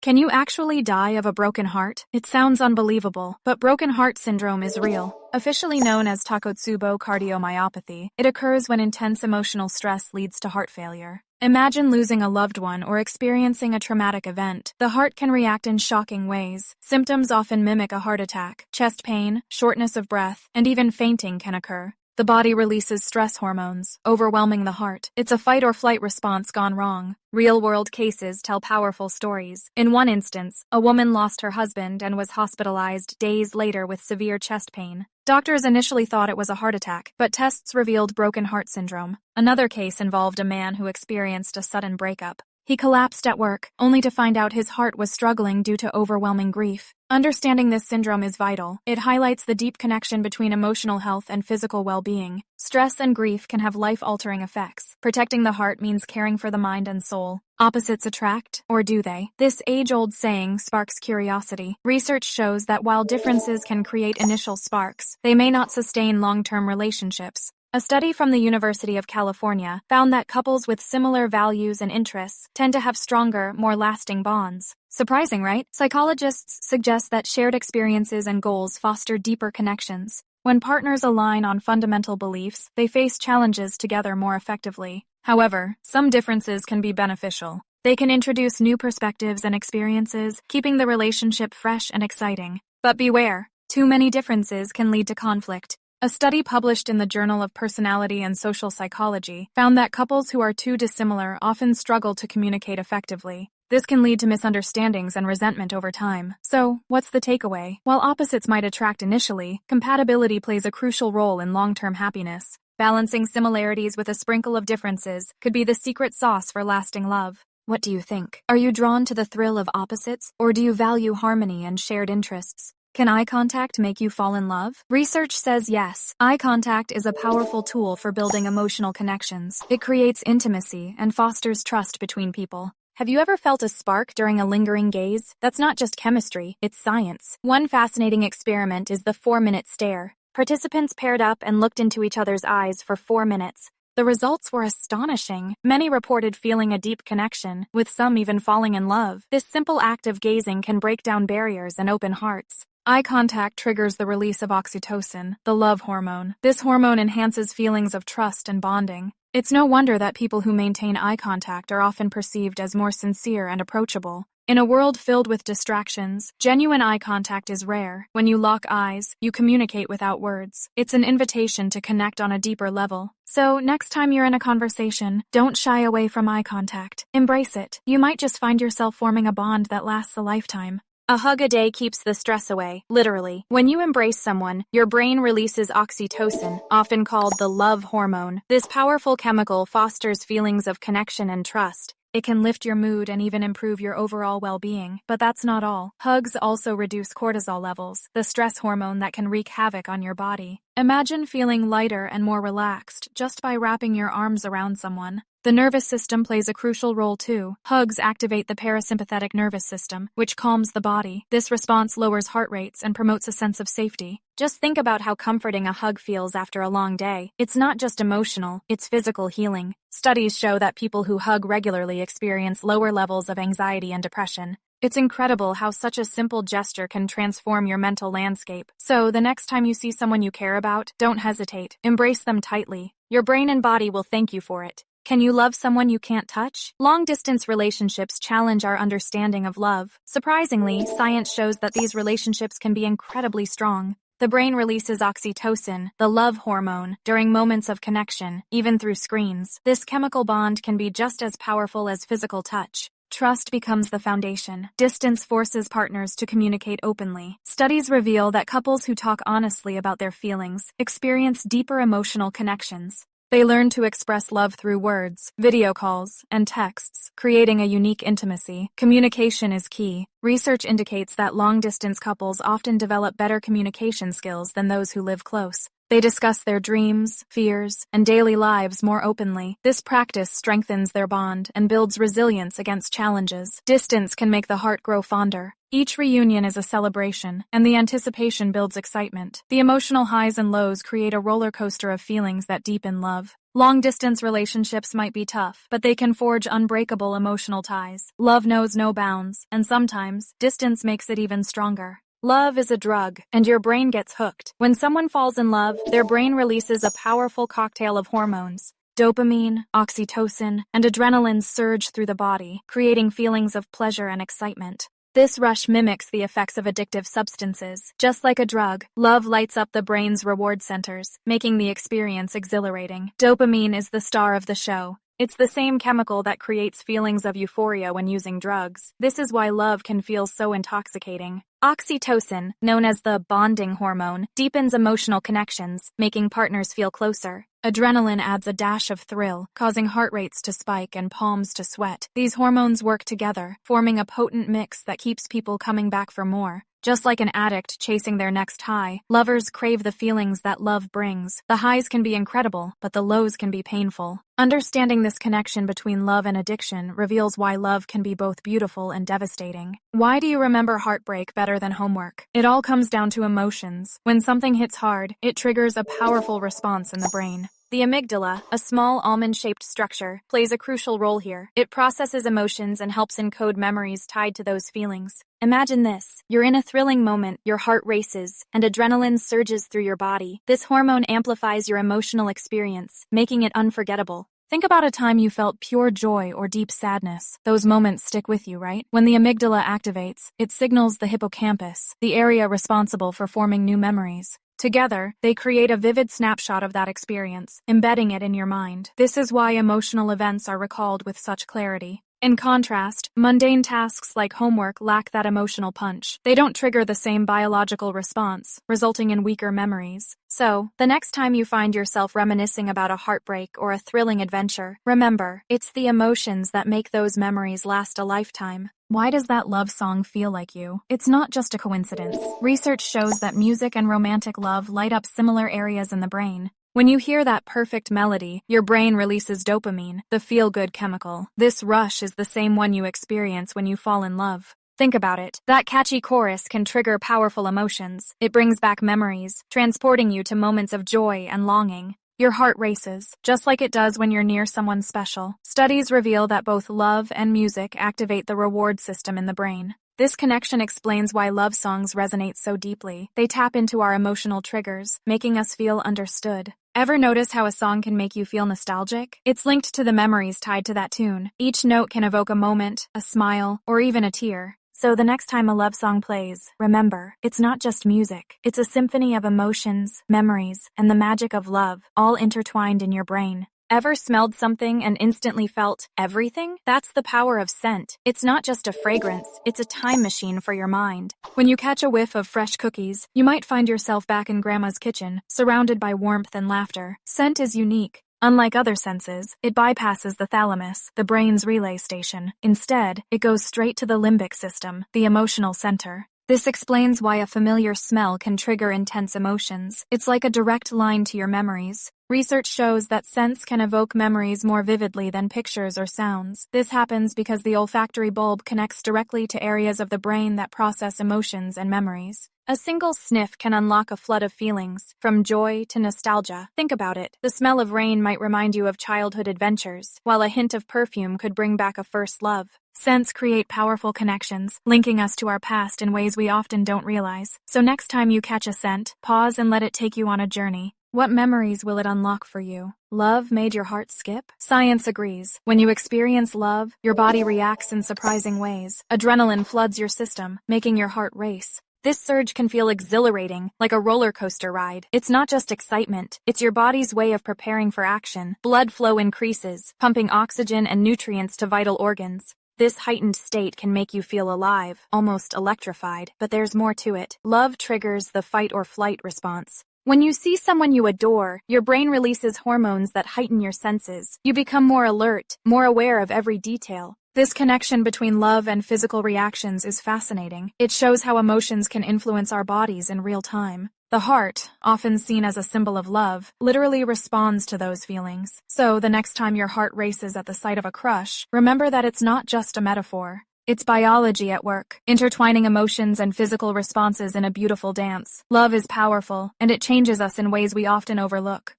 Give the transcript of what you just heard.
Can you actually die of a broken heart? It sounds unbelievable, but broken heart syndrome is real. Officially known as Takotsubo cardiomyopathy, it occurs when intense emotional stress leads to heart failure. Imagine losing a loved one or experiencing a traumatic event. The heart can react in shocking ways. Symptoms often mimic a heart attack. Chest pain, shortness of breath, and even fainting can occur. The body releases stress hormones, overwhelming the heart. It's a fight-or-flight response gone wrong. Real-world cases tell powerful stories. In one instance, a woman lost her husband and was hospitalized days later with severe chest pain. Doctors initially thought it was a heart attack, but tests revealed broken heart syndrome. Another case involved a man who experienced a sudden breakup. He collapsed at work, only to find out his heart was struggling due to overwhelming grief. Understanding this syndrome is vital. It highlights the deep connection between emotional health and physical well-being. Stress and grief can have life-altering effects. Protecting the heart means caring for the mind and soul. Opposites attract, or do they? This age-old saying sparks curiosity. Research shows that while differences can create initial sparks, they may not sustain long-term relationships. A study from the University of California found that couples with similar values and interests tend to have stronger, more lasting bonds. Surprising, right? Psychologists suggest that shared experiences and goals foster deeper connections. When partners align on fundamental beliefs, they face challenges together more effectively. However, some differences can be beneficial. They can introduce new perspectives and experiences, keeping the relationship fresh and exciting. But beware, too many differences can lead to conflict. A study published in the Journal of Personality and Social Psychology found that couples who are too dissimilar often struggle to communicate effectively. This can lead to misunderstandings and resentment over time. So, what's the takeaway? While opposites might attract initially, compatibility plays a crucial role in long-term happiness. Balancing similarities with a sprinkle of differences could be the secret sauce for lasting love. What do you think? Are you drawn to the thrill of opposites, or do you value harmony and shared interests? Can eye contact make you fall in love? Research says yes. Eye contact is a powerful tool for building emotional connections. It creates intimacy and fosters trust between people. Have you ever felt a spark during a lingering gaze? That's not just chemistry, it's science. One fascinating experiment is the 4-minute stare. Participants paired up and looked into each other's eyes for 4 minutes. The results were astonishing. Many reported feeling a deep connection, with some even falling in love. This simple act of gazing can break down barriers and open hearts. Eye contact triggers the release of oxytocin, the love hormone. This hormone enhances feelings of trust and bonding. It's no wonder that people who maintain eye contact are often perceived as more sincere and approachable. In a world filled with distractions, genuine eye contact is rare. When you lock eyes, you communicate without words. It's an invitation to connect on a deeper level. So, next time you're in a conversation, don't shy away from eye contact. Embrace it. You might just find yourself forming a bond that lasts a lifetime. A hug a day keeps the stress away, literally. When you embrace someone, your brain releases oxytocin, often called the love hormone. This powerful chemical fosters feelings of connection and trust. It can lift your mood and even improve your overall well-being. But that's not all. Hugs also reduce cortisol levels, the stress hormone that can wreak havoc on your body. Imagine feeling lighter and more relaxed just by wrapping your arms around someone. The nervous system plays a crucial role too. Hugs activate the parasympathetic nervous system, which calms the body. This response lowers heart rates and promotes a sense of safety. Just think about how comforting a hug feels after a long day. It's not just emotional, it's physical healing. Studies show that people who hug regularly experience lower levels of anxiety and depression. It's incredible how such a simple gesture can transform your mental landscape. So, the next time you see someone you care about, don't hesitate. Embrace them tightly. Your brain and body will thank you for it. Can you love someone you can't touch? Long-distance relationships challenge our understanding of love. Surprisingly, science shows that these relationships can be incredibly strong. The brain releases oxytocin, the love hormone, during moments of connection, even through screens. This chemical bond can be just as powerful as physical touch. Trust becomes the foundation. Distance forces partners to communicate openly. Studies reveal that couples who talk honestly about their feelings experience deeper emotional connections. They learn to express love through words, video calls, and texts, creating a unique intimacy. Communication is key. Research indicates that long-distance couples often develop better communication skills than those who live close. They discuss their dreams, fears, and daily lives more openly. This practice strengthens their bond and builds resilience against challenges. Distance can make the heart grow fonder. Each reunion is a celebration, and the anticipation builds excitement. The emotional highs and lows create a roller coaster of feelings that deepen love. Long-distance relationships might be tough, but they can forge unbreakable emotional ties. Love knows no bounds, and sometimes, distance makes it even stronger. Love is a drug, and your brain gets hooked. When someone falls in love, their brain releases a powerful cocktail of hormones. Dopamine, oxytocin, and adrenaline surge through the body, creating feelings of pleasure and excitement. This rush mimics the effects of addictive substances. Just like a drug, love lights up the brain's reward centers, making the experience exhilarating. Dopamine is the star of the show. It's the same chemical that creates feelings of euphoria when using drugs. This is why love can feel so intoxicating. Oxytocin, known as the bonding hormone, deepens emotional connections, making partners feel closer. Adrenaline adds a dash of thrill, causing heart rates to spike and palms to sweat. These hormones work together, forming a potent mix that keeps people coming back for more. Just like an addict chasing their next high, lovers crave the feelings that love brings. The highs can be incredible, but the lows can be painful. Understanding this connection between love and addiction reveals why love can be both beautiful and devastating. Why do you remember heartbreak better than homework? It all comes down to emotions. When something hits hard, it triggers a powerful response in the brain. The amygdala, a small almond-shaped structure, plays a crucial role here. It processes emotions and helps encode memories tied to those feelings. Imagine this. You're in a thrilling moment, your heart races, and adrenaline surges through your body. This hormone amplifies your emotional experience, making it unforgettable. Think about a time you felt pure joy or deep sadness. Those moments stick with you, right? When the amygdala activates, it signals the hippocampus, the area responsible for forming new memories. Together, they create a vivid snapshot of that experience, embedding it in your mind. This is why emotional events are recalled with such clarity. In contrast, mundane tasks like homework lack that emotional punch. They don't trigger the same biological response, resulting in weaker memories. So, the next time you find yourself reminiscing about a heartbreak or a thrilling adventure, remember, it's the emotions that make those memories last a lifetime. Why does that love song feel like you? It's not just a coincidence. Research shows that music and romantic love light up similar areas in the brain. When you hear that perfect melody, your brain releases dopamine, the feel-good chemical. This rush is the same one you experience when you fall in love. Think about it. That catchy chorus can trigger powerful emotions. It brings back memories, transporting you to moments of joy and longing. Your heart races, just like it does when you're near someone special. Studies reveal that both love and music activate the reward system in the brain. This connection explains why love songs resonate so deeply. They tap into our emotional triggers, making us feel understood. Ever notice how a song can make you feel nostalgic? It's linked to the memories tied to that tune. Each note can evoke a moment, a smile, or even a tear. So the next time a love song plays, remember, it's not just music. It's a symphony of emotions, memories, and the magic of love, all intertwined in your brain. Ever smelled something and instantly felt everything? That's the power of scent. It's not just a fragrance, it's a time machine for your mind. When you catch a whiff of fresh cookies, you might find yourself back in Grandma's kitchen, surrounded by warmth and laughter. Scent is unique. Unlike other senses, it bypasses the thalamus, the brain's relay station. Instead, it goes straight to the limbic system, the emotional center. This explains why a familiar smell can trigger intense emotions. It's like a direct line to your memories. Research shows that scents can evoke memories more vividly than pictures or sounds. This happens because the olfactory bulb connects directly to areas of the brain that process emotions and memories. A single sniff can unlock a flood of feelings, from joy to nostalgia. Think about it. The smell of rain might remind you of childhood adventures, while a hint of perfume could bring back a first love. Scents create powerful connections, linking us to our past in ways we often don't realize. So next time you catch a scent, pause and let it take you on a journey. What memories will it unlock for you? Love made your heart skip? Science agrees. When you experience love, your body reacts in surprising ways. Adrenaline floods your system, making your heart race. This surge can feel exhilarating, like a roller coaster ride. It's not just excitement, it's your body's way of preparing for action. Blood flow increases, pumping oxygen and nutrients to vital organs. This heightened state can make you feel alive, almost electrified, but there's more to it. Love triggers the fight or flight response. When you see someone you adore, your brain releases hormones that heighten your senses. You become more alert, more aware of every detail. This connection between love and physical reactions is fascinating. It shows how emotions can influence our bodies in real time. The heart, often seen as a symbol of love, literally responds to those feelings. So, the next time your heart races at the sight of a crush, remember that it's not just a metaphor. It's biology at work, intertwining emotions and physical responses in a beautiful dance. Love is powerful, and it changes us in ways we often overlook.